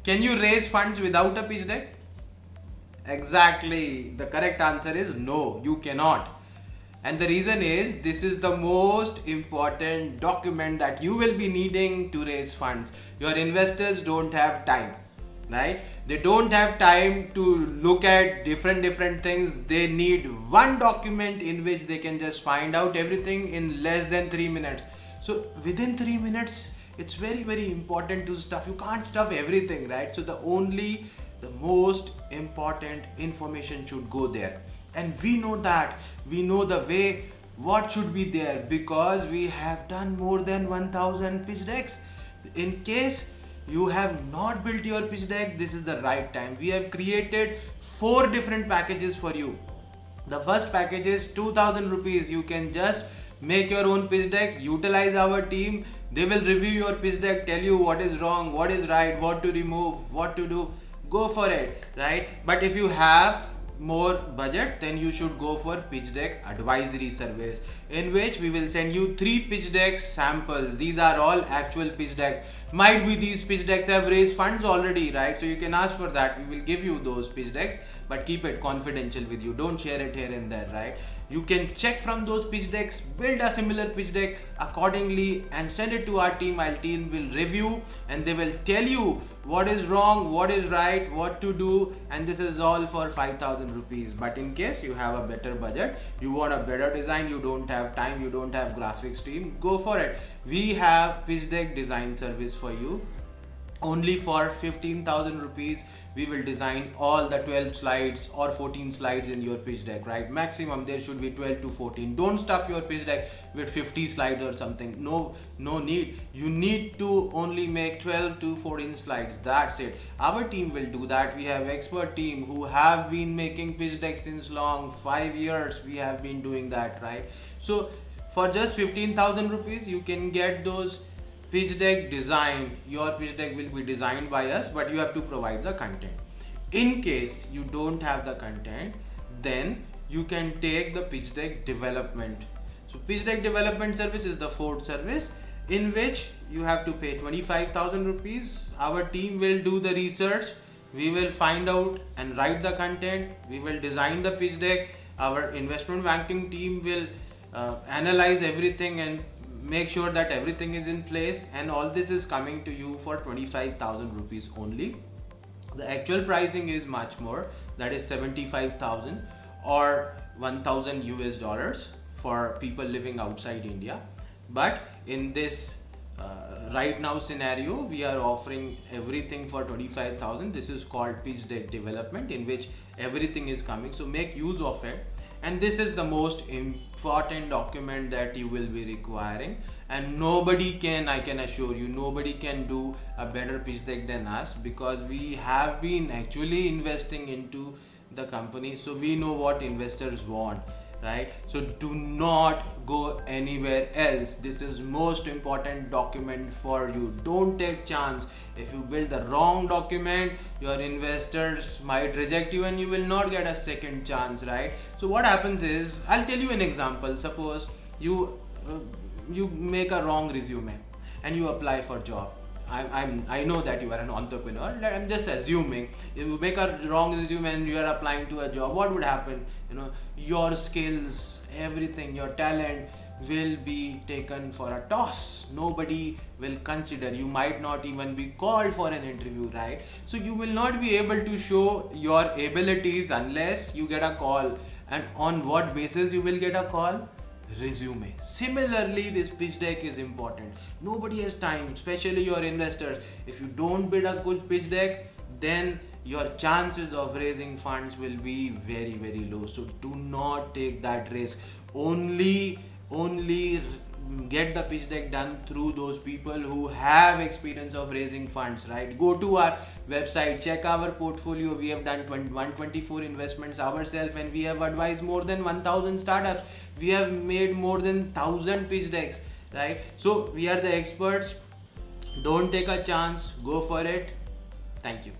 Can you raise funds without a pitch deck? Exactly. The correct answer is no, you cannot. And the reason is this is the most important document that you will be needing to raise funds. Your investors don't have time, right? They don't have time to look at different things. They need one document in which they can just find out everything in less than 3 minutes. So within 3 minutes, it's very important to stuff. You can't stuff everything, right? So the most important information should go there, and we know that. We know the way what should be there because we have done more than 1000 pitch decks. In case you have not built your pitch deck, this is the right time. We have created 4 different packages for you. The first package is 2000 rupees. You can just make your own pitch deck, utilize our team. They will review your pitch deck, tell you what is wrong, what is right, what to remove, what to do. Go for it, right? But if you have more budget, then you should go for pitch deck advisory service, in which we will send you 3 pitch deck samples. These are all actual pitch decks. Might be these pitch decks have raised funds already, right? So you can ask for that. We will give you those pitch decks, but keep it confidential with you. Don't share it here and there, right? You can check from those pitch decks, build a similar pitch deck accordingly, and send it to our team. Our team will review and they will tell you what is wrong, what is right, what to do, and this is all for 5000 rupees. But in case you have a better budget, you want a better design, you don't have time, you don't have graphics team, go for it. We have pitch deck design service for you. Only for 15,000 rupees, we will design all the 12 slides or 14 slides in your pitch deck, right? Maximum there should be 12 to 14. Don't stuff your pitch deck with 50 slides or something. No need. You need to only make 12 to 14 slides. That's it. Our team will do that. We have expert team who have been making pitch decks since long 5 years. We have been doing that, right? So for just 15,000 rupees, you can get those pitch deck design. Your pitch deck will be designed by us, but you have to provide the content. In case you don't have the content, then you can take the pitch deck development. So pitch deck development service is the 4th service, in which you have to pay 25,000 rupees. Our team will do the research. We will find out and write the content. We will design the pitch deck. Our investment banking team will analyze everything and make sure that everything is in place, and all this is coming to you for 25,000 rupees only. The actual pricing is much more, that is 75,000 or 1000 US dollars for people living outside India. But in this right now scenario, we are offering everything for 25,000. This is called pitch deck development, in which everything is coming, so make use of it. And this is the most important document that you will be requiring, and nobody can, I can assure you, nobody can do a better pitch deck than us, because we have been actually investing into the company, so we know what investors want, right? So do not go anywhere else. This is most important document for you. Don't take chance. If you build the wrong document, your investors might reject you and you will not get a second chance, right? So what happens is, I'll tell you an example. Suppose you make a wrong resume and you apply for job. I know that you are an entrepreneur. I'm just assuming you make a wrong resume and you are applying to a job. What would happen? Your skills, everything, your talent will be taken for a toss. Nobody will consider. You might not even be called for an interview, right? So you will not be able to show your abilities unless you get a call. And on what basis you will get a call? Resume. Similarly, this pitch deck is important. Nobody has time, especially your investors. If you don't build a good pitch deck, then your chances of raising funds will be very low. So do not take that risk. Only get the pitch deck done through those people who have experience of raising funds, right? Go to our website, check our portfolio. We have done 124 investments ourselves, and we have advised more than 1000 startups. We have made more than 1000 pitch decks, right? So we are the experts. Don't take a chance, go for it. Thank you.